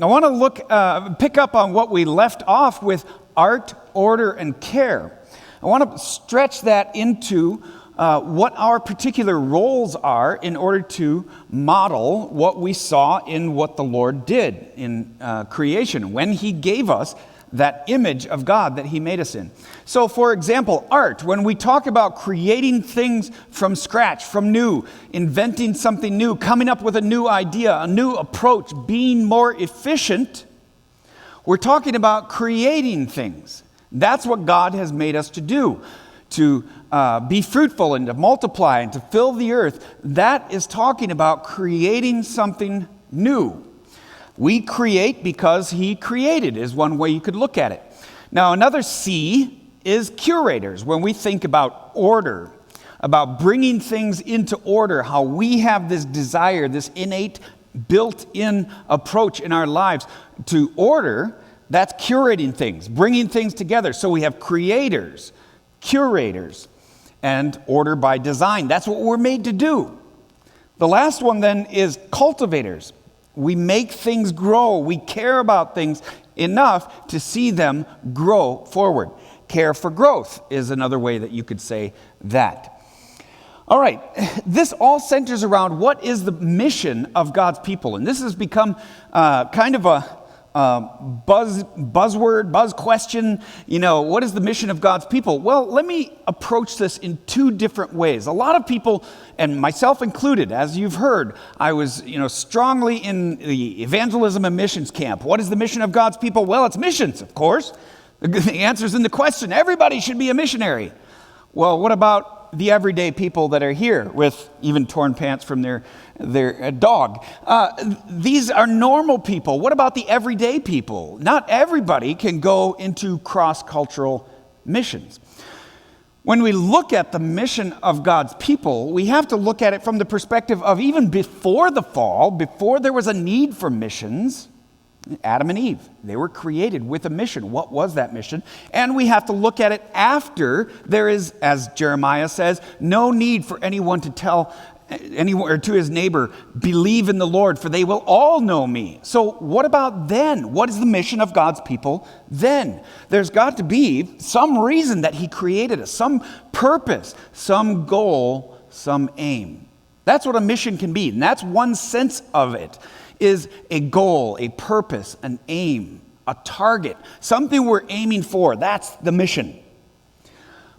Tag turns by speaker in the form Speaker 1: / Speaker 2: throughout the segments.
Speaker 1: I want to pick up on what we left off with art, order, and care. I want to stretch that into what our particular roles are in order to model what we saw in what the Lord did in creation, when He gave us that image of God that He made us in. So, for example, art, when we talk about creating things from scratch, from new, inventing something new, coming up with a new idea, a new approach, being more efficient, we're talking about creating things. That's what God has made us to do, to be fruitful and to multiply and to fill the earth. That is talking about creating something new. We create because He created, is one way you could look at it. Now, another C is curators. When we think about order, about bringing things into order, how we have this desire, this innate, built-in approach in our lives to order, that's curating things, bringing things together. So we have creators, curators, and order by design. That's what we're made to do. The last one then is cultivators. We make things grow. We care about things enough to see them grow forward. Care for growth is another way that you could say that. All right, this all centers around what is the mission of God's people. And this has become kind of a buzzword, buzz question. You know, what is the mission of God's people? Well, let me approach this in two different ways. A lot of people, and myself included, as you've heard, I was, strongly in the evangelism and missions camp. What is the mission of God's people? Well, it's missions, of course. The answer's in the question. Everybody should be a missionary. Well, what about the everyday people that are here with even torn pants from their dog? These are normal people. What about the everyday people? Not everybody can go into cross-cultural missions. When we look at the mission of God's people, we have to look at it from the perspective of even before the fall, before there was a need for missions. Adam and Eve, they were created with a mission. What was that mission? And we have to look at it after there is, as Jeremiah says, no need for anyone to tell anyone or to his neighbor, believe in the Lord, for they will all know me. So what about then? What is the mission of God's people then? There's got to be some reason that He created us, some purpose, some goal, some aim. That's what a mission can be, and that's one sense of it. Is a goal, a purpose, an aim, a target, something we're aiming for. That's the mission.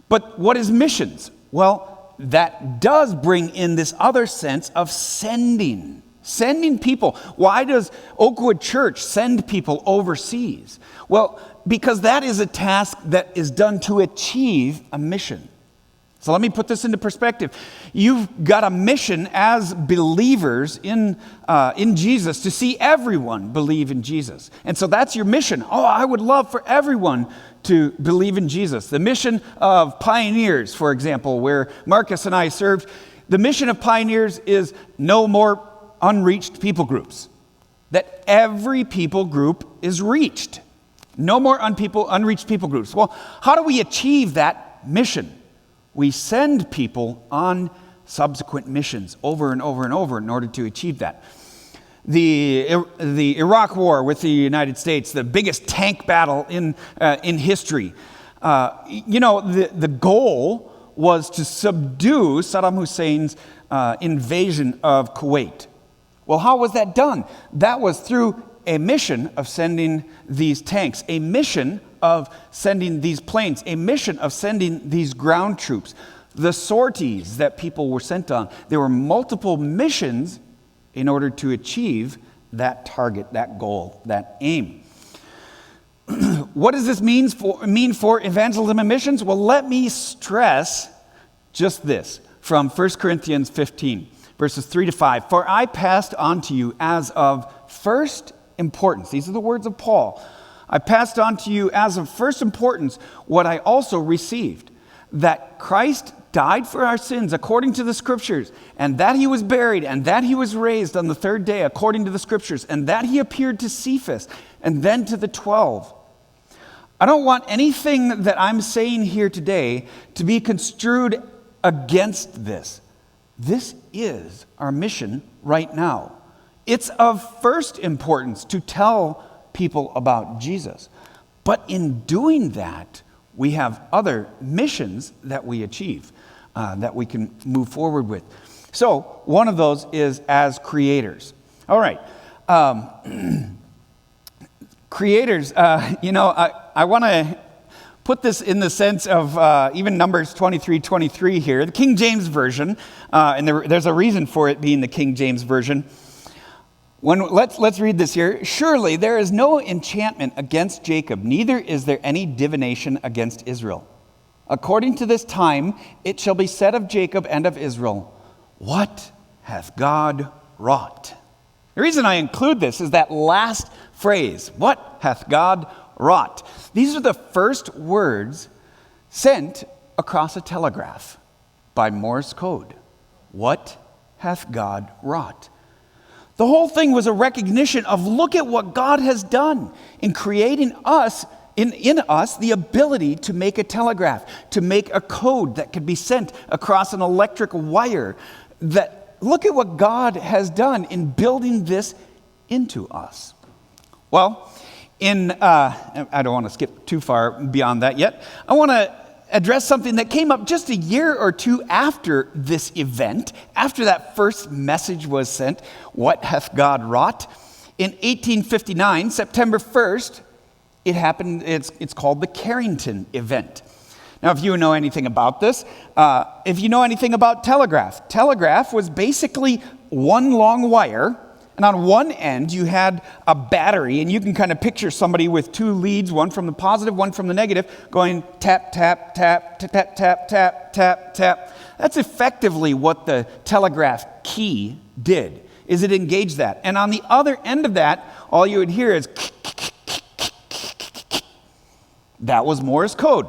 Speaker 1: But what is missions? Well, that does bring in this other sense of sending people. Why does Oakwood Church send people overseas? Well, because that is a task that is done to achieve a mission. So let me put this into perspective. You've got a mission as believers in Jesus to see everyone believe in Jesus. And so that's your mission. Oh, I would love for everyone to believe in Jesus. The mission of Pioneers, for example, where Marcus and I served, the mission of Pioneers is no more unreached people groups. That every people group is reached. No more unreached people groups. Well, how do we achieve that mission? We send people on subsequent missions over and over and over in order to achieve that. The Iraq War with the United States, the biggest tank battle in history. The goal was to subdue Saddam Hussein's invasion of Kuwait. Well, how was that done? That was through a mission of sending these tanks, a mission of sending these planes, a mission of sending these ground troops, the sorties that people were sent on. There were multiple missions in order to achieve that target, that goal, that aim. What does this mean for evangelism and missions? Well, let me stress just this from 1 Corinthians 15, verses 3 to 5. For I passed on to you as of first importance. These are the words of Paul. I passed on to you as of first importance what I also received, that Christ died for our sins according to the Scriptures, and that He was buried, and that He was raised on the third day according to the Scriptures, and that He appeared to Cephas, and then to the 12. I don't want anything that I'm saying here today to be construed against this. This is our mission right now. It's of first importance to tell people about Jesus. But in doing that, we have other missions that we achieve, that we can move forward with. So one of those is as creators. All right. Creators, I want to put this in the sense of even Numbers 23:23 here, the King James Version, and there's a reason for it being the King James Version. Let's read this here. Surely there is no enchantment against Jacob, neither is there any divination against Israel. According to this time, it shall be said of Jacob and of Israel, what hath God wrought? The reason I include this is that last phrase, what hath God wrought? These are the first words sent across a telegraph by Morse code. What hath God wrought? The whole thing was a recognition of look at what God has done in creating us, in us, the ability to make a telegraph, to make a code that could be sent across an electric wire. That look at what God has done in building this into us. Well, I don't want to skip too far beyond that yet. I want to address something that came up just a year or two after this event, after that first message was sent, what hath God wrought? In 1859, September 1st, it happened. It's called the Carrington event. Now, if you know anything about this, if you know anything about telegraph was basically one long wire, and on one end you had a battery, and you can kind of picture somebody with two leads, one from the positive, one from the negative, going tap, tap, tap, tap, tap, tap, tap, tap, tap. That's effectively what the telegraph key did, is it engaged that. And on the other end of that, all you would hear is that was Morse code.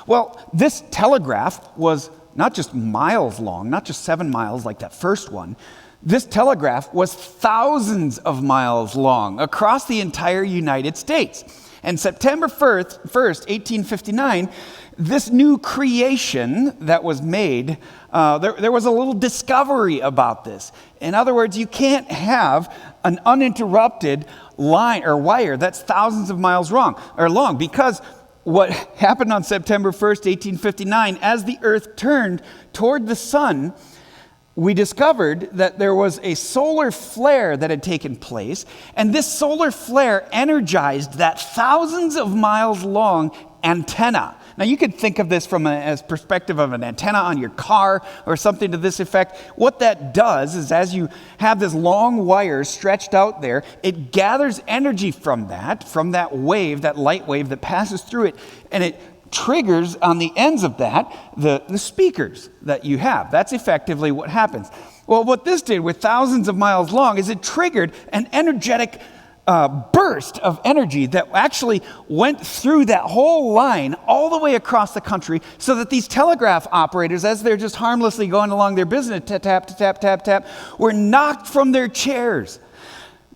Speaker 1: Well, this telegraph was not just miles long, not just 7 miles like that first one. This telegraph was thousands of miles long across the entire United States. And September 1st, 1859, this new creation that was made, there was a little discovery about this. In other words, you can't have an uninterrupted line or wire that's thousands of miles long, because what happened on September 1st, 1859, as the earth turned toward the sun, we discovered that there was a solar flare that had taken place, and this solar flare energized that thousands of miles long antenna. Now, you could think of this from as perspective of an antenna on your car or something to this effect. What that does is, as you have this long wire stretched out there, it gathers energy from that wave, that light wave that passes through it, and it triggers on the ends of that the speakers that you have. That's effectively what happens. Well, what this did with thousands of miles long is it triggered an energetic burst of energy that actually went through that whole line all the way across the country, so that these telegraph operators, as they're just harmlessly going along their business, tap, tap, tap, tap, tap, were knocked from their chairs.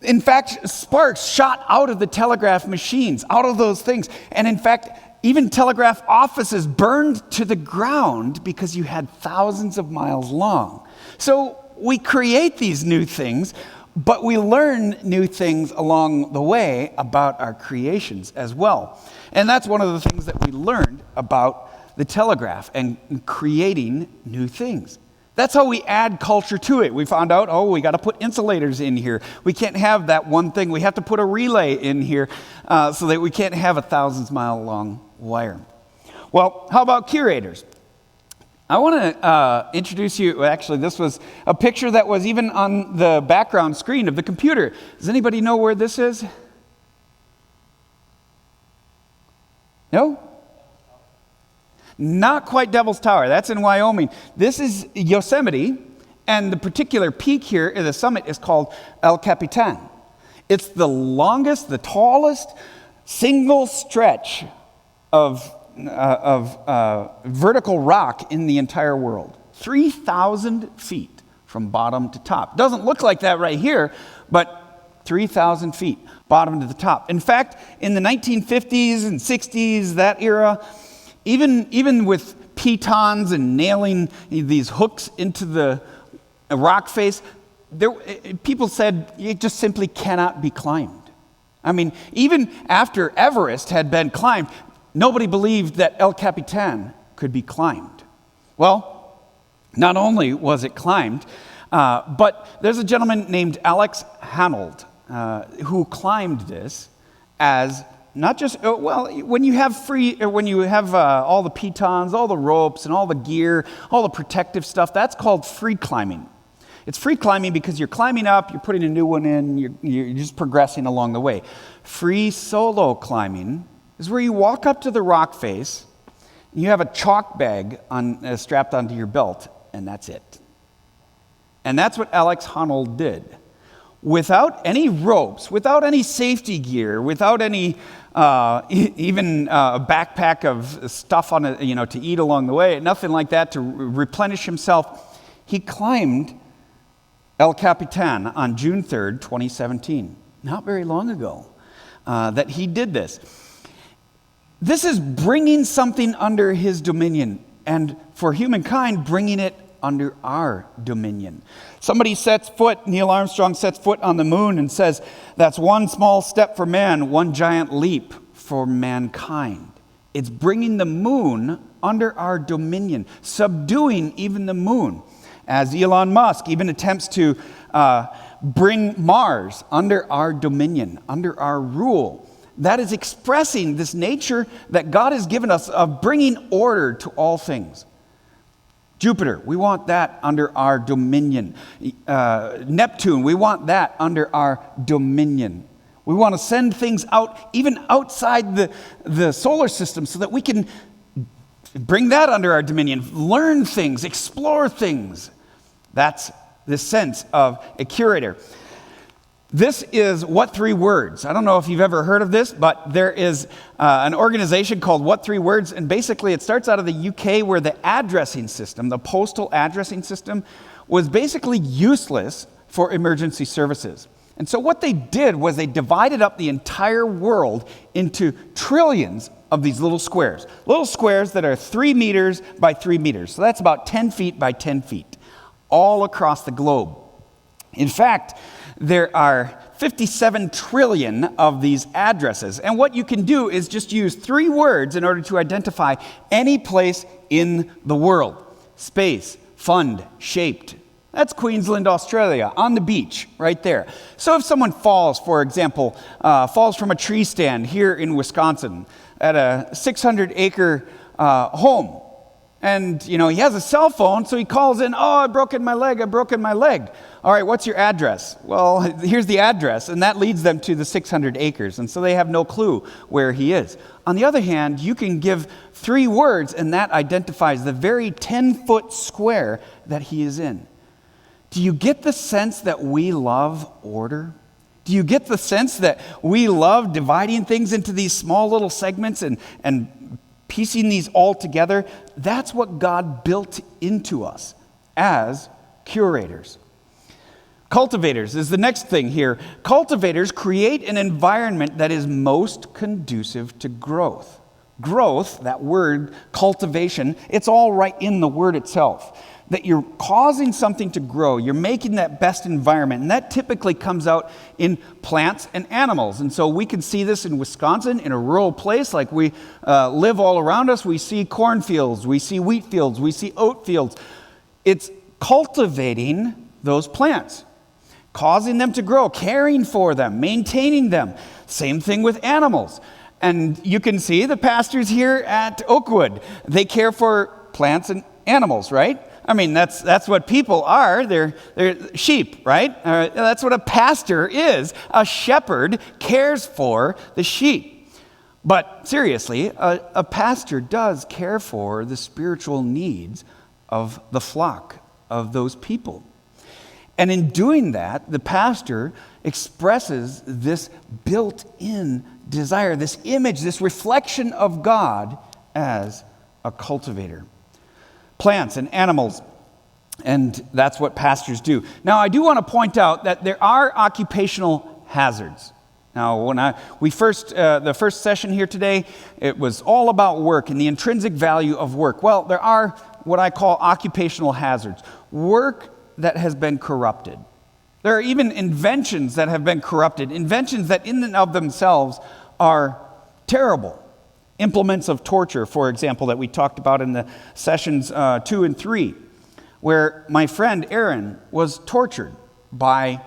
Speaker 1: In fact, sparks shot out of the telegraph machines, out of those things. And in fact, even telegraph offices burned to the ground because you had thousands of miles long. So we create these new things, but we learn new things along the way about our creations as well. And that's one of the things that we learned about the telegraph and creating new things. That's how we add culture to it. We found out, we got to put insulators in here. We can't have that one thing. We have to put a relay in here so that we can't have a thousands-mile long wire. Well, how about curators? I want to introduce you. Actually, this was a picture that was even on the background screen of the computer. Does anybody know where this is? No? Not quite Devil's Tower. That's in Wyoming. This is Yosemite, and the particular peak here at the summit is called El Capitan. It's the longest, the tallest single stretch of vertical rock in the entire world. 3,000 feet from bottom to top. Doesn't look like that right here, but 3,000 feet, bottom to the top. In fact, in the 1950s and 60s, that era, even with pitons and nailing these hooks into the rock face, people said it just simply cannot be climbed. I mean, even after Everest had been climbed, nobody believed that El Capitan could be climbed. Well, not only was it climbed, but there's a gentleman named Alex Honnold who climbed this as not just, when you have all the pitons, all the ropes, and all the gear, all the protective stuff, that's called free climbing. It's free climbing because you're climbing up, you're putting a new one in, you're just progressing along the way. Free solo climbing is where you walk up to the rock face, and you have a chalk bag strapped onto your belt, and that's it. And that's what Alex Honnold did. Without any ropes, without any safety gear, without any even a backpack of stuff on it, to eat along the way, nothing like that to replenish himself, he climbed El Capitan on June 3rd, 2017. Not very long ago that he did this. This is bringing something under his dominion, and for humankind, bringing it under our dominion. Somebody Neil Armstrong sets foot on the moon and says, that's one small step for man, one giant leap for mankind. It's bringing the moon under our dominion, subduing even the moon, as Elon Musk even attempts to bring Mars under our dominion, under our rule. That is expressing this nature that God has given us of bringing order to all things. Jupiter, we want that under our dominion. Neptune, we want that under our dominion. We want to send things out, even outside the solar system, so that we can bring that under our dominion, learn things, explore things. That's the sense of a curator. This is What Three Words. I don't know if you've ever heard of this, but there is an organization called What Three Words, and basically it starts out of the UK where the addressing system, the postal addressing system, was basically useless for emergency services. And so what they did was they divided up the entire world into trillions of these little squares that are 3 meters by 3 meters. So that's about 10 feet by 10 feet, all across the globe. In fact, there are 57 trillion of these addresses. And what you can do is just use 3 words in order to identify any place in the world. Space, fund, shaped. That's Queensland, Australia, on the beach, right there. So if someone falls, for example, falls from a tree stand here in Wisconsin at a 600-acre home, and, he has a cell phone, so he calls in, I've broken my leg. All right, what's your address? Well, here's the address, and that leads them to the 600 acres, and so they have no clue where he is. On the other hand, you can give 3 words, and that identifies the very 10-foot square that he is in. Do you get the sense that we love order? Do you get the sense that we love dividing things into these small little segments and piecing these all together? That's what God built into us as curators. Cultivators is the next thing here. Cultivators create an environment that is most conducive to growth. Growth, that word, cultivation, it's all right in the word itself. That you're causing something to grow. You're making that best environment. And that typically comes out in plants and animals. And so we can see this in Wisconsin, in a rural place like we live all around us. We see cornfields, we see wheat fields, we see oat fields. It's cultivating those plants, causing them to grow, caring for them, maintaining them. Same thing with animals. And you can see the pastors here at Oakwood. They care for plants and animals, right? I mean, that's what people are. They're sheep, right? That's what a pastor is. A shepherd cares for the sheep. But seriously, a pastor does care for the spiritual needs of the flock, of those people. And in doing that, the pastor expresses this built-in desire, this image, this reflection of God as a cultivator. Plants and animals, and that's what pastors do. Now, I do want to point out that there are occupational hazards. Now, when the first session here today, it was all about work and the intrinsic value of work. Well, there are what I call occupational hazards. Work that has been corrupted. There are even inventions that have been corrupted, inventions that in and of themselves are terrible. Implements of torture, for example, that we talked about in the sessions 2 and 3, where my friend Aaron was tortured by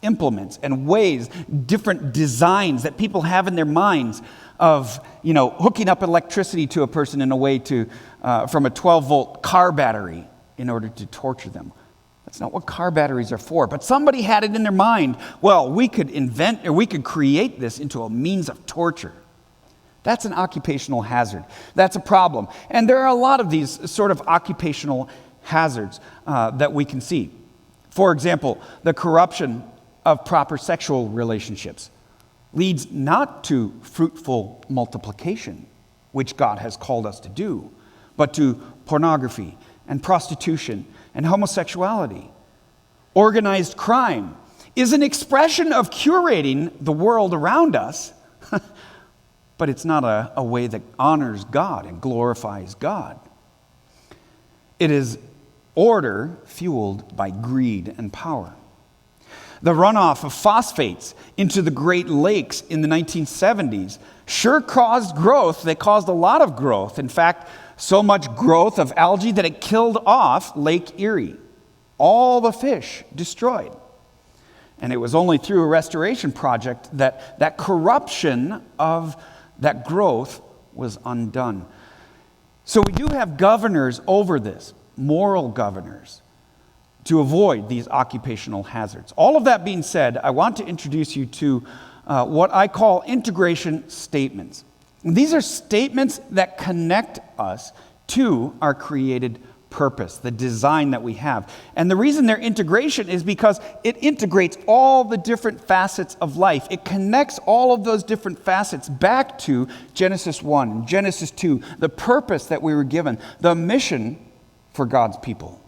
Speaker 1: implements and ways, different designs that people have in their minds of, hooking up electricity to a person in a way to, from a 12-volt car battery in order to torture them. That's not what car batteries are for, but somebody had it in their mind, well, we could invent or we could create this into a means of torture. That's an occupational hazard. That's a problem. And there are a lot of these sort of occupational hazards that we can see. For example, the corruption of proper sexual relationships leads not to fruitful multiplication, which God has called us to do, but to pornography and prostitution and homosexuality. Organized crime is an expression of curating the world around us, but it's not a way that honors God and glorifies God. It is order fueled by greed and power. The runoff of phosphates into the Great Lakes in the 1970s sure caused growth. They caused a lot of growth. In fact, so much growth of algae that it killed off Lake Erie. All the fish destroyed. And it was only through a restoration project that corruption of that growth was undone. So we do have governors over this, moral governors, to avoid these occupational hazards. All of that being said, I want to introduce you to what I call integration statements. And these are statements that connect us to our created purpose, the design that we have. And the reason they're integration is because it integrates all the different facets of life. It connects all of those different facets back to Genesis 1, Genesis 2, the purpose that we were given, the mission for God's people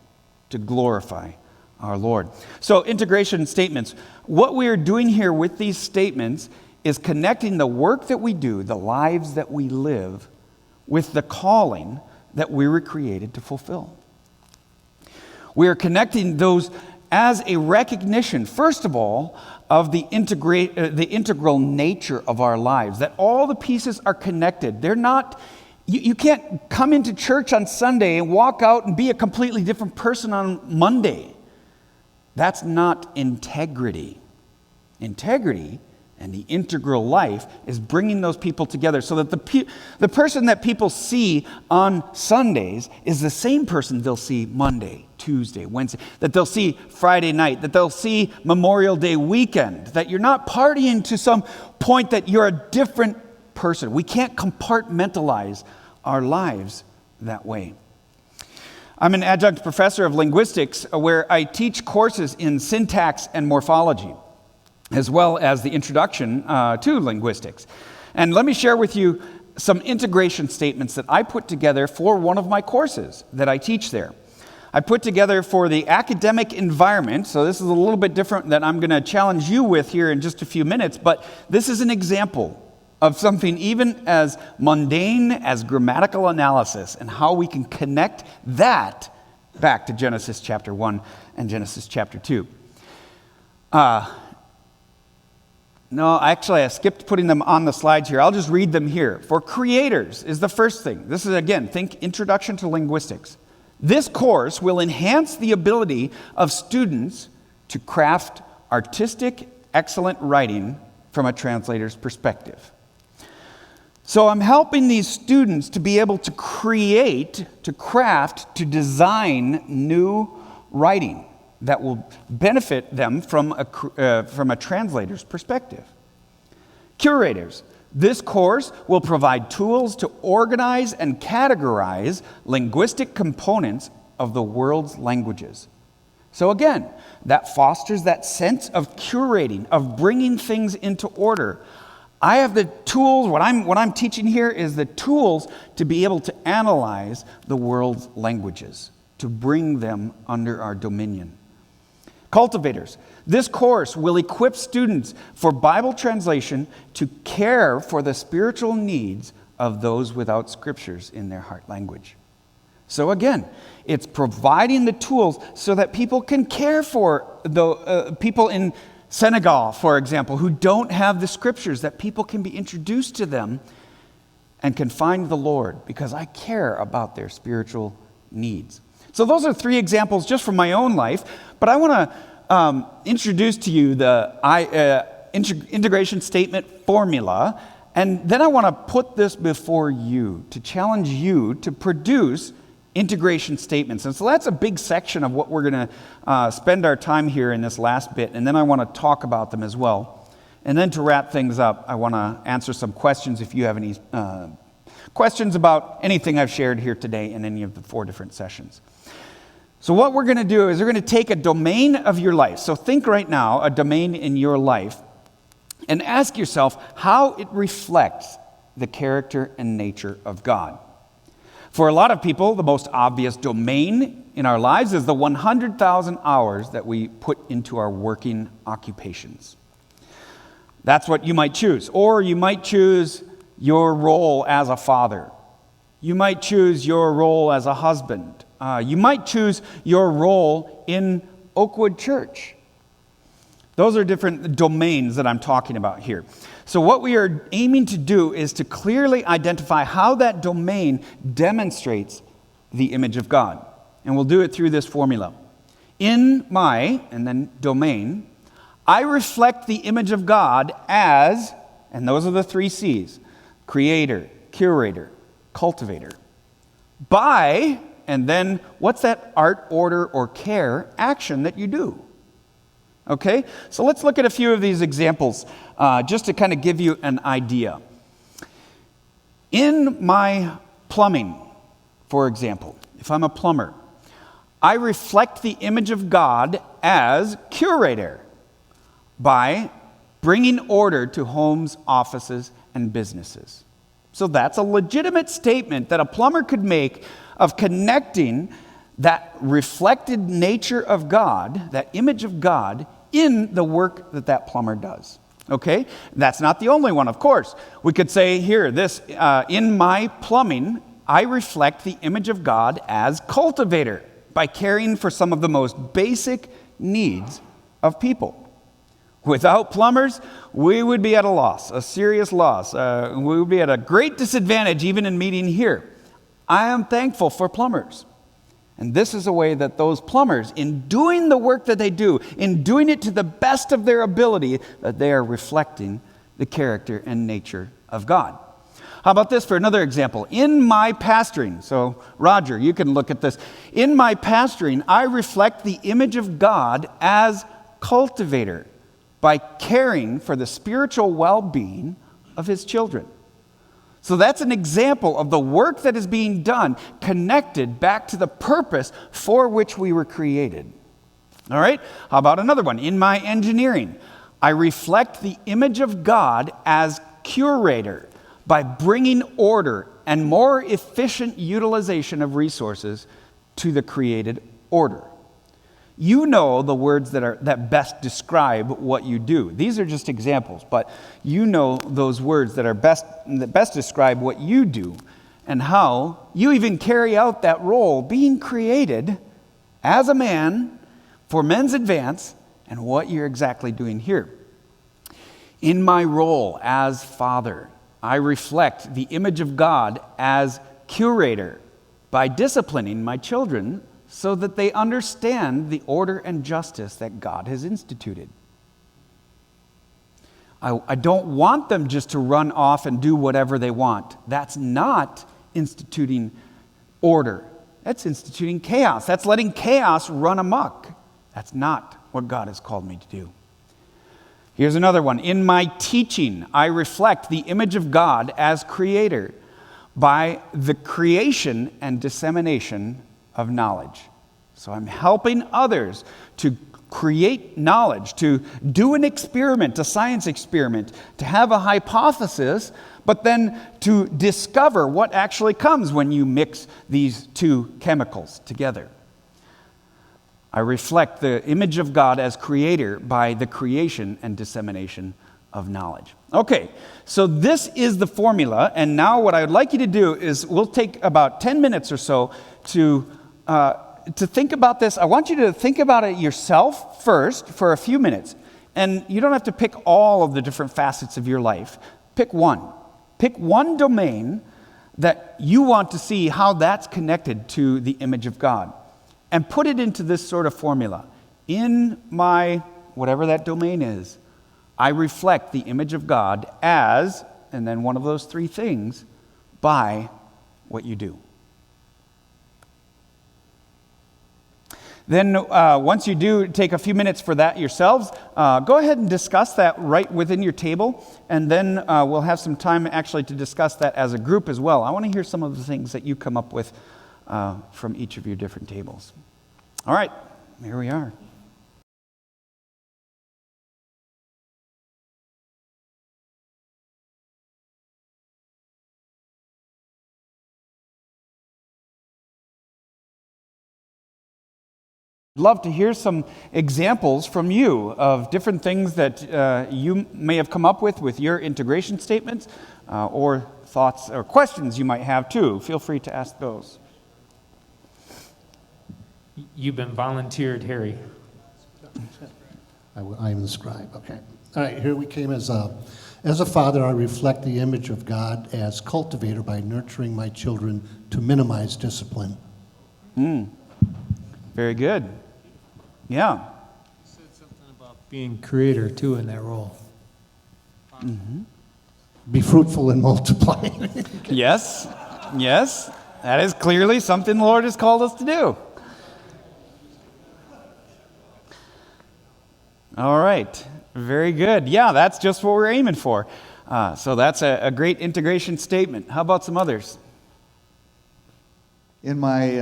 Speaker 1: to glorify our Lord. So integration statements. What we are doing here with these statements is connecting the work that we do, the lives that we live, with the calling that we were created to fulfill. We are connecting those as a recognition, first of all, of the integral nature of our lives, that all the pieces are connected. They're not, you can't come into church on Sunday and walk out and be a completely different person on Monday. That's not integrity. Integrity and the integral life is bringing those people together so that the person that people see on Sundays is the same person they'll see Monday, Tuesday, Wednesday, that they'll see Friday night, that they'll see Memorial Day weekend, that you're not partying to some point that you're a different person. We can't compartmentalize our lives that way. I'm an adjunct professor of linguistics where I teach courses in syntax and morphology, as well as the introduction to linguistics. And let me share with you some integration statements that I put together for one of my courses that I teach there. I put together for the academic environment, so this is a little bit different that I'm going to challenge you with here in just a few minutes, but this is an example of something even as mundane as grammatical analysis and how we can connect that back to Genesis chapter 1 and Genesis chapter 2. No, actually, I skipped putting them on the slides here. I'll just read them here. For creators is the first thing. This is, again, think Introduction to Linguistics. This course will enhance the ability of students to craft artistic, excellent writing from a translator's perspective. So I'm helping these students to be able to create, to craft, to design new writing that will benefit them from a translator's perspective. Curators. This course will provide tools to organize and categorize linguistic components of the world's languages. So again, that fosters that sense of curating, of bringing things into order. I have the tools, what I'm teaching here is the tools to be able to analyze the world's languages, to bring them under our dominion. Cultivators. This course will equip students for Bible translation to care for the spiritual needs of those without scriptures in their heart language. So again, it's providing the tools so that people can care for the people in Senegal, for example, who don't have the scriptures, that people can be introduced to them and can find the Lord because I care about their spiritual needs. So those are 3 examples just from my own life, but I want to introduce to you the integration statement formula, and then I want to put this before you to challenge you to produce integration statements. And so that's a big section of what we're going to spend our time here in this last bit, and then I want to talk about them as well. And then to wrap things up, I want to answer some questions if you have any questions about anything I've shared here today in any of the 4 different sessions. So what we're going to do is we're going to take a domain of your life. So think right now, a domain in your life, and ask yourself how it reflects the character and nature of God. For a lot of people, the most obvious domain in our lives is the 100,000 hours that we put into our working occupations. That's what you might choose. Or you might choose your role as a father. You might choose your role as a husband. You might choose your role in Oakwood Church. Those are different domains that I'm talking about here. So what we are aiming to do is to clearly identify how that domain demonstrates the image of God. And we'll do it through this formula. In my, and then domain, I reflect the image of God as, and those are the 3 C's, creator, curator, cultivator. By, and then what's that art, order, or care action that you do? Okay, so let's look at a few of these examples just to kind of give you an idea. In my plumbing, for example, if I'm a plumber, I reflect the image of God as curator by bringing order to homes, offices, and businesses. So that's a legitimate statement that a plumber could make of connecting that reflected nature of God, that image of God, in the work that that plumber does. Okay? That's not the only one, of course. We could say here, in my plumbing, I reflect the image of God as cultivator by caring for some of the most basic needs of people. Without plumbers, we would be at a loss, a serious loss. We would be at a great disadvantage even in meeting here. I am thankful for plumbers. And this is a way that those plumbers, in doing the work that they do, in doing it to the best of their ability, that they are reflecting the character and nature of God. How about this for another example? In my pastoring, so Roger, you can look at this. In my pastoring, I reflect the image of God as cultivator by caring for the spiritual well-being of his children. So that's an example of the work that is being done connected back to the purpose for which we were created. All right? How about another one? In my engineering, I reflect the image of God as curator by bringing order and more efficient utilization of resources to the created order. You know the words that best describe what you do. These are just examples, but you know those words that best describe what you do and how you even carry out that role, being created as a man for men's advance, and what you're exactly doing here. In my role as father, I reflect the image of God as curator by disciplining my children so that they understand the order and justice that God has instituted. I don't want them just to run off and do whatever they want. That's not instituting order. That's instituting chaos. That's letting chaos run amok. That's not what God has called me to do. Here's another one. In my teaching, I reflect the image of God as creator by the creation and dissemination of knowledge. So I'm helping others to create knowledge, to do an experiment, a science experiment, to have a hypothesis, but then to discover what actually comes when you mix these 2 chemicals together. I reflect the image of God as creator by the creation and dissemination of knowledge. Okay, so this is the formula, and now what I would like you to do is we'll take about 10 minutes or so to think about this. I want you to think about it yourself first for a few minutes. And you don't have to pick all of the different facets of your life. Pick one. Pick one domain that you want to see how that's connected to the image of God. And put it into this sort of formula. In my, whatever that domain is, I reflect the image of God as, and then one of those three things, by what you do. Then once you do take a few minutes for that yourselves, go ahead and discuss that right within your table, and then we'll have some time actually to discuss that as a group as well. I want to hear some of the things that you come up with from each of your different tables. All right, here we are. Love to hear some examples from you of different things that you may have come up with your integration statements, or thoughts or questions you might have too. Feel free to ask those.
Speaker 2: You've been volunteered, Harry.
Speaker 3: I am the scribe, okay. All right, here we came as a father, I reflect the image of God as cultivator by nurturing my children to minimize discipline.
Speaker 1: Very good. Yeah.
Speaker 2: You said something about being creator, too, in that role.
Speaker 1: Mm-hmm.
Speaker 3: Be fruitful and multiply.
Speaker 1: Yes. Yes. That is clearly something the Lord has called us to do. All right. Very good. Yeah, that's just what we're aiming for. So that's a great integration statement. How about some others?
Speaker 4: In my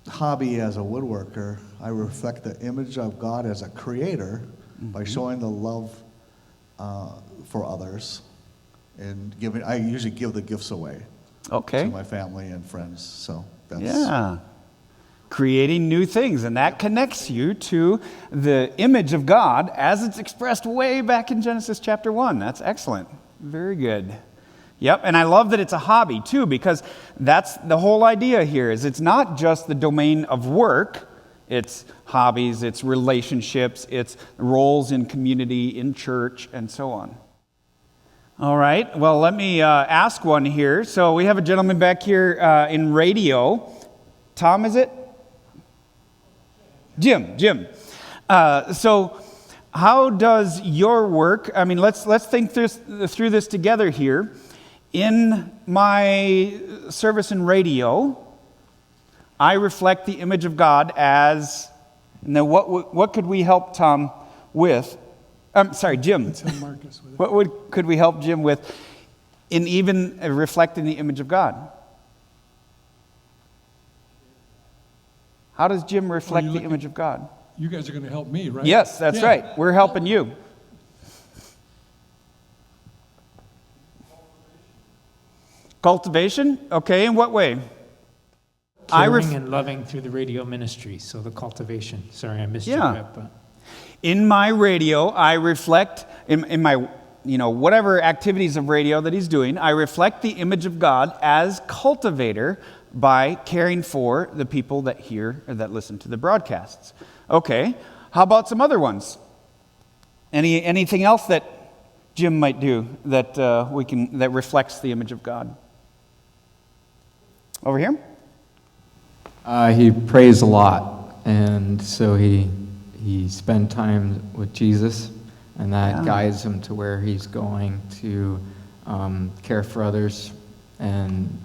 Speaker 4: hobby as a woodworker, I reflect the image of God as a creator by showing the love for others and giving. I usually give the gifts away to my family and friends. So that's
Speaker 1: creating new things, and that connects you to the image of God as it's expressed way back in Genesis chapter 1. That's excellent. Very good. Yep, and I love that it's a hobby too, because that's the whole idea here, is it's not just the domain of work, it's hobbies, it's relationships, it's roles in community, in church, and so on. All right, well, let me ask one here. So we have a gentleman back here in radio. Tom, is it? Jim. So how does your work, I mean, let's think through this together here. In my service in radio, I reflect the image of God as, and then what could we help Tom with? Jim.
Speaker 5: Let's help Marcus with it.
Speaker 1: What could we help Jim with in even reflecting the image of God? How does Jim reflect the image of God?
Speaker 5: You guys are going to help me, right?
Speaker 1: Yes, that's right. We're helping you. Cultivation? Okay, in what way?
Speaker 2: Caring and loving through the radio ministry, so the cultivation. Sorry, I missed you, but
Speaker 1: in my radio, I reflect, in my, whatever activities of radio that he's doing, I reflect the image of God as cultivator by caring for the people that hear or that listen to the broadcasts. Okay, how about some other ones? Anything else that Jim might do that that reflects the image of God? Over here?
Speaker 6: He prays a lot, and so he spent time with Jesus, and that guides him to where he's going to care for others and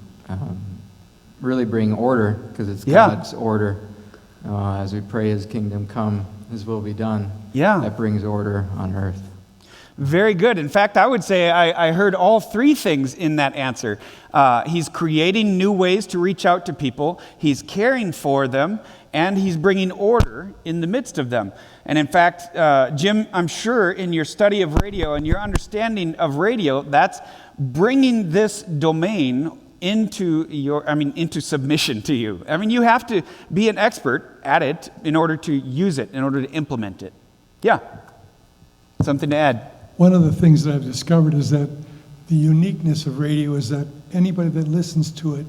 Speaker 6: really bring order, because it's God's order. As we pray His kingdom come, His will be done.
Speaker 1: Yeah.
Speaker 6: That brings order on earth.
Speaker 1: Very good. In fact, I would say I heard all three things in that answer. He's creating new ways to reach out to people, he's caring for them, and he's bringing order in the midst of them. And in fact, Jim, I'm sure in your study of radio and your understanding of radio, that's bringing this domain into submission to you. I mean, you have to be an expert at it in order to use it, in order to implement it. Yeah. Something to add.
Speaker 5: One of the things that I've discovered is that the uniqueness of radio is that anybody that listens to it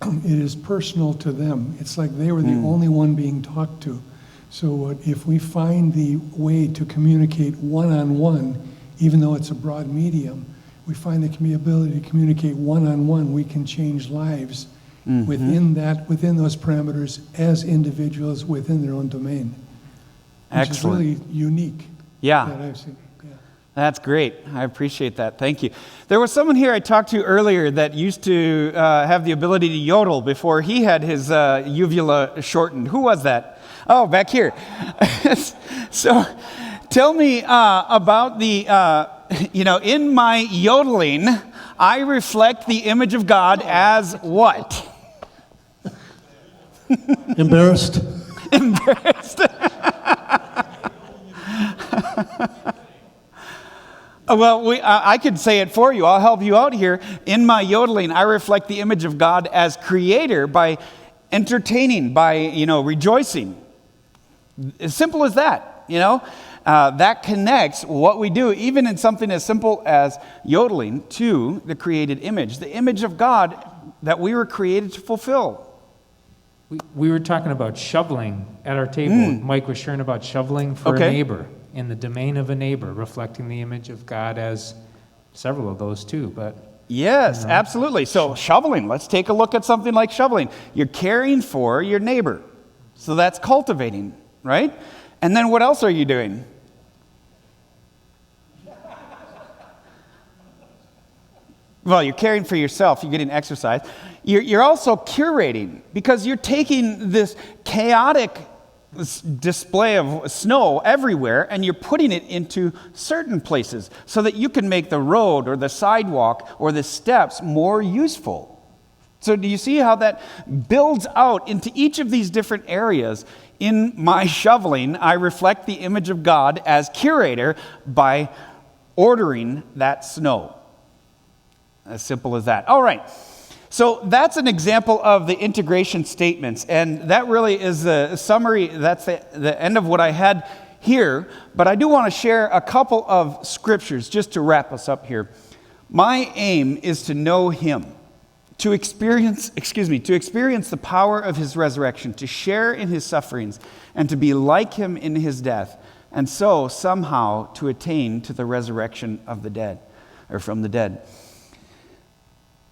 Speaker 5: it is personal to them. It's like they were the only one being talked to. So if we find the way to communicate one-on-one, even though it's a broad medium, we find the ability to communicate one-on-one, we can change lives within those parameters as individuals within their own domain. Which
Speaker 1: Excellent.
Speaker 5: is really unique.
Speaker 1: Yeah.
Speaker 5: That I've seen. Yeah.
Speaker 1: That's great. I appreciate that. Thank you. There was someone here I talked to earlier that used to have the ability to yodel before he had his uvula shortened. Who was that? Oh, back here. So tell me about the, in my yodeling, I reflect the image of God as what?
Speaker 3: Embarrassed?
Speaker 1: Embarrassed. Well, I could say it for you. I'll help you out here. In my yodeling, I reflect the image of God as creator by entertaining, by, rejoicing. As simple as that, that connects what we do, even in something as simple as yodeling, to the created image, the image of God that we were created to fulfill.
Speaker 2: We were talking about shoveling at our table. Mike was sharing about shoveling for a neighbor, in the domain of a neighbor, reflecting the image of God as several of those too. But
Speaker 1: yes, absolutely. So shoveling, let's take a look at something like shoveling. You're caring for your neighbor. So that's cultivating, right? And then what else are you doing? Well, you're caring for yourself, you're getting exercise. You're also curating, because you're taking this chaotic display of snow everywhere and you're putting it into certain places so that you can make the road or the sidewalk or the steps more useful. So do you see how that builds out into each of these different areas? In my shoveling, I reflect the image of God as curator by ordering that snow. As simple as that. All right. So that's an example of the integration statements, and that really is the summary. That's the end of what I had here, but I do want to share a couple of scriptures just to wrap us up here. My aim is to know him, to experience the power of his resurrection, to share in his sufferings, and to be like him in his death, and so somehow to attain to the resurrection of the dead, or from the dead.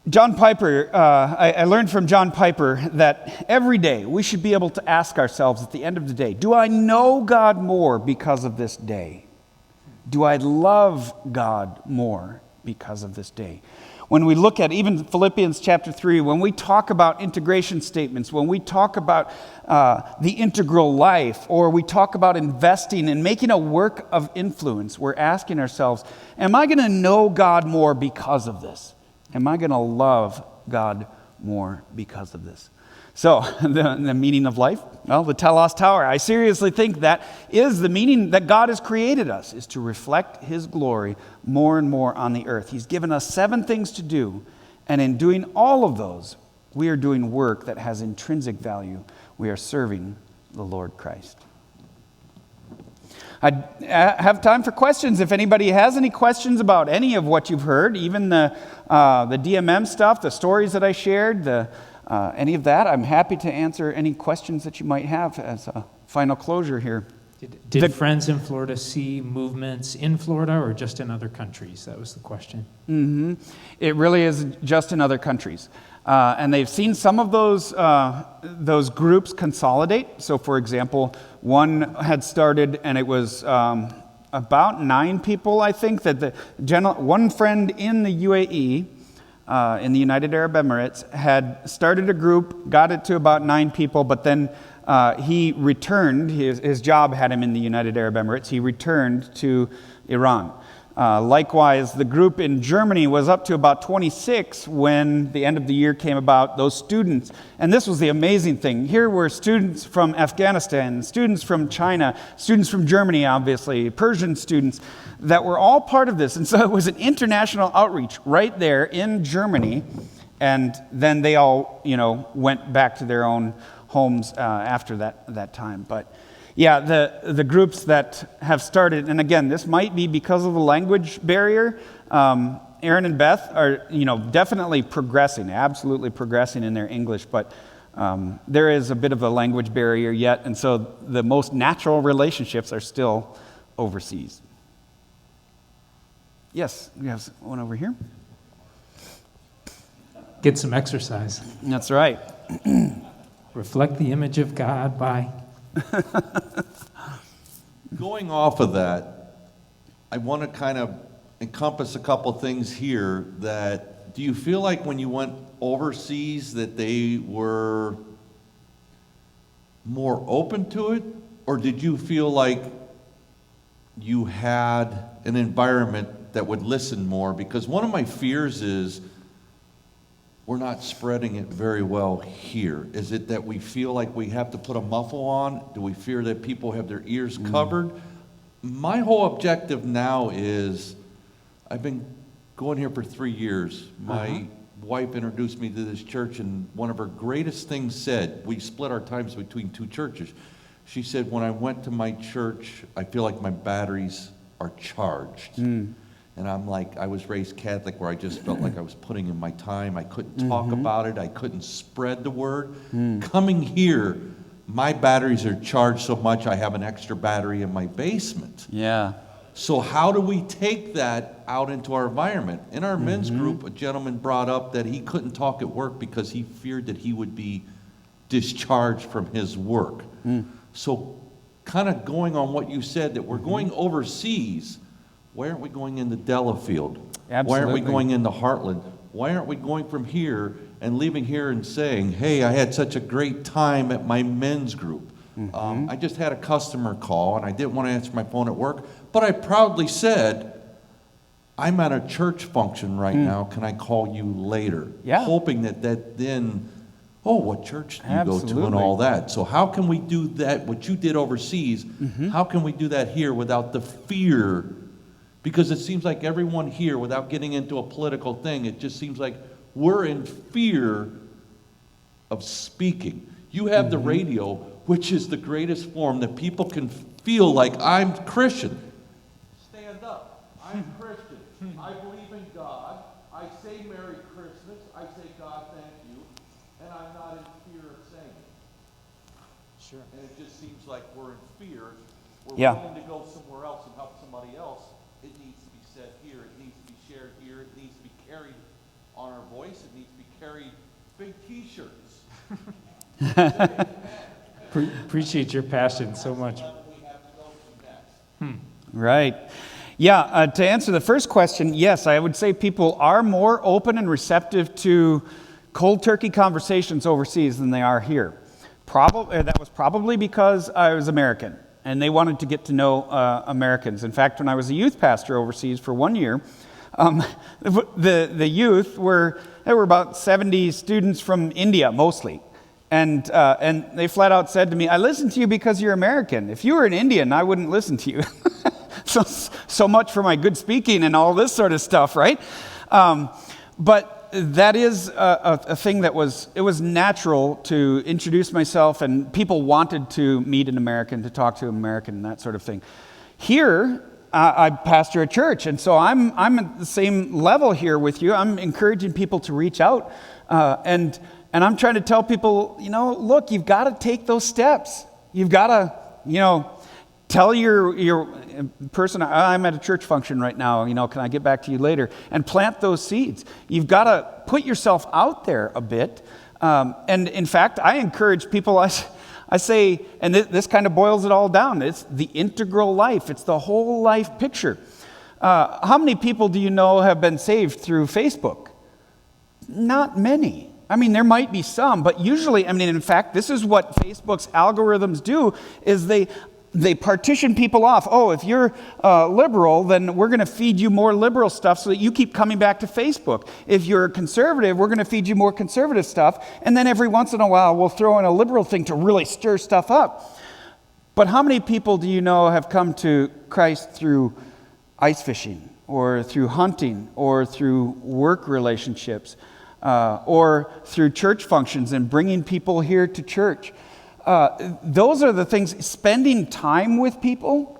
Speaker 1: John Piper, I learned from John Piper that every day we should be able to ask ourselves at the end of the day, do I know God more because of this day? Do I love God more because of this day? When we look at even Philippians chapter 3, when we talk about integration statements, when we talk about the integral life, or we talk about investing and making a work of influence, we're asking ourselves, am I going to know God more because of this? Am I going to love God more because of this? So, the meaning of life? Well, the Telos Tower. I seriously think that is the meaning that God has created us, is to reflect his glory more and more on the earth. He's given us 7 things to do, and in doing all of those, we are doing work that has intrinsic value. We are serving the Lord Christ. I have time for questions. If anybody has any questions about any of what you've heard, even the DMM stuff, the stories that I shared, any of that, I'm happy to answer any questions that you might have as a final closure here.
Speaker 2: Did friends in Florida see movements in Florida or just in other countries? That was the question.
Speaker 1: Mm-hmm. It really is just in other countries. And they've seen some of those groups consolidate. So, for example, one had started, and it was about 9 people, I think, that one friend in the UAE, in the United Arab Emirates, had started a group, got it to about 9 people, but then he returned. His job had him in the United Arab Emirates. He returned to Iran. Likewise, the group in Germany was up to about 26 when the end of the year came about, those students. And this was the amazing thing. Here were students from Afghanistan, students from China, students from Germany, obviously, Persian students, that were all part of this. And so it was an international outreach right there in Germany. And then they all, went back to their own homes after that time. But yeah, the groups that have started, and again, this might be because of the language barrier, Aaron and Beth are, definitely progressing, absolutely progressing in their English, but there is a bit of a language barrier yet, and so the most natural relationships are still overseas. Yes, we have one over here.
Speaker 2: Get some exercise.
Speaker 1: That's right.
Speaker 2: Reflect the image of God by...
Speaker 7: Going off of that, I want to kind of encompass a couple things here. That do you feel like when you went overseas that they were more open to it, or did you feel like you had an environment that would listen more? Because one of my fears is we're not spreading it very well here. Is it that we feel like we have to put a muffle on? Do we fear that people have their ears covered? My whole objective now is, I've been going here for 3 years. My wife introduced me to this church, and one of her greatest things said, we split our times between 2 churches. She said, when I went to my church, I feel like my batteries are charged. And I'm like, I was raised Catholic where I just felt like I was putting in my time. I couldn't talk about it. I couldn't spread the word. Coming here, my batteries are charged so much I have an extra battery in my basement.
Speaker 1: Yeah.
Speaker 7: So how do we take that out into our environment? In our men's group, a gentleman brought up that he couldn't talk at work because he feared that he would be discharged from his work. So kind of going on what you said, that we're going overseas. Why aren't we going into Delafield?
Speaker 1: Absolutely.
Speaker 7: Why aren't we going into Heartland? Why aren't we going from here and leaving here and saying, hey, I had such a great time at my men's group. I just had a customer call, and I didn't want to answer my phone at work, but I proudly said, I'm at a church function right now. Can I call you later?
Speaker 1: Yeah.
Speaker 7: Hoping that then, oh, what church do you go to
Speaker 1: Absolutely.
Speaker 7: and all that. So how can we do that, what you did overseas, how can we do that here without the fear? Because it seems like everyone here, without getting into a political thing, it just seems like we're in fear of speaking. You have the radio, which is the greatest form that people can feel like, I'm Christian. Stand up. I'm Christian. I believe in God. I say Merry Christmas. I say God thank you. And I'm not in fear of saying it.
Speaker 2: Sure.
Speaker 7: And it just seems like we're in fear. We're
Speaker 1: Yeah.
Speaker 7: willing to go somewhere else and help somebody else. It needs to be said here. It needs to be shared here. It needs to be carried on our voice. It needs to be carried big T-shirts.
Speaker 2: Appreciate your passion so much.
Speaker 1: Right. Yeah, to answer the first question, yes, I would say people are more open and receptive to cold turkey conversations overseas than they are here. That was probably because I was American, and they wanted to get to know Americans. In fact, when I was a youth pastor overseas for 1 year, the youth there were about 70 students from India mostly. And they flat out said to me, I listen to you because you're American. If you were an Indian, I wouldn't listen to you. so much for my good speaking and all this sort of stuff, right? But that is a thing that was natural to introduce myself, and people wanted to meet an American, to talk to an American, and that sort of thing. Here, I pastor a church, and so I'm at the same level here with you. I'm encouraging people to reach out, and I'm trying to tell people, look, you've got to take those steps. You've got to, tell your person, I'm at a church function right now, can I get back to you later? And plant those seeds. You've got to put yourself out there a bit. And in fact, I encourage people, I say, and this kind of boils it all down, it's the integral life. It's the whole life picture. How many people do you know have been saved through Facebook? Not many. I mean, there might be some, but usually, in fact, this is what Facebook's algorithms do, is they partition people off. Oh, if you're liberal, then we're going to feed you more liberal stuff so that you keep coming back to Facebook. If you're conservative, we're going to feed you more conservative stuff. And then every once in a while, we'll throw in a liberal thing to really stir stuff up. But how many people do you know have come to Christ through ice fishing, or through hunting, or through work relationships, or through church functions and bringing people here to church? Those are the things. Spending time with people,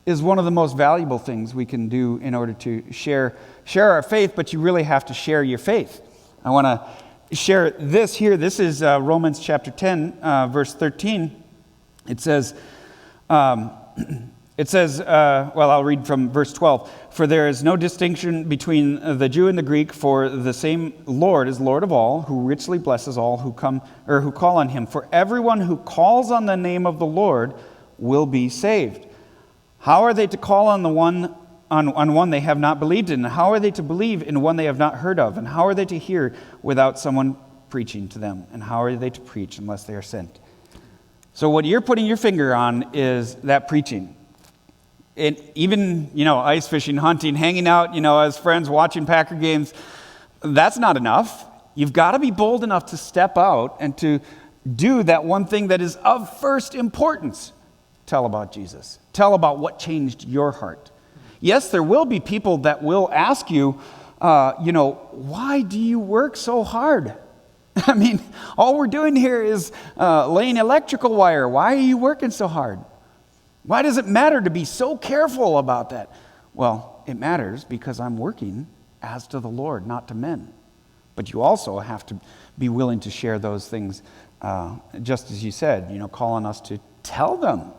Speaker 1: is one of the most valuable things we can do in order to share our faith, but you really have to share your faith. I want to share this here. This is Romans chapter 10, verse 13. It says, well, I'll read from verse 12. For there is no distinction between the Jew and the Greek, for the same Lord is Lord of all, who richly blesses all who call on him. For everyone who calls on the name of the Lord will be saved. How are they to call on the one on one they have not believed in? And how are they to believe in one they have not heard of? And how are they to hear without someone preaching to them? And how are they to preach unless they are sent? So what you're putting your finger on is that preaching. Even, ice fishing, hunting, hanging out, as friends, watching Packer games, that's not enough. You've got to be bold enough to step out and to do that one thing that is of first importance. Tell about Jesus. Tell about what changed your heart. Yes, there will be people that will ask you, why do you work so hard? I mean, all we're doing here is laying electrical wire. Why are you working so hard? Why does it matter to be so careful about that? Well, it matters because I'm working as to the Lord, not to men. But you also have to be willing to share those things, just as you said, calling us to tell them.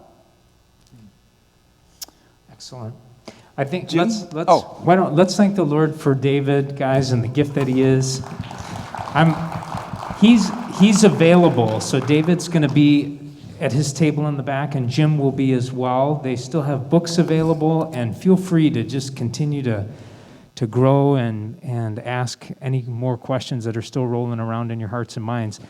Speaker 2: Excellent. I think
Speaker 1: Jim?
Speaker 2: let's thank the Lord for David, guys, and the gift that he is. He's available, so David's going to be at his table in the back, and Jim will be as well. They still have books available, and feel free to just continue to grow and ask any more questions that are still rolling around in your hearts and minds.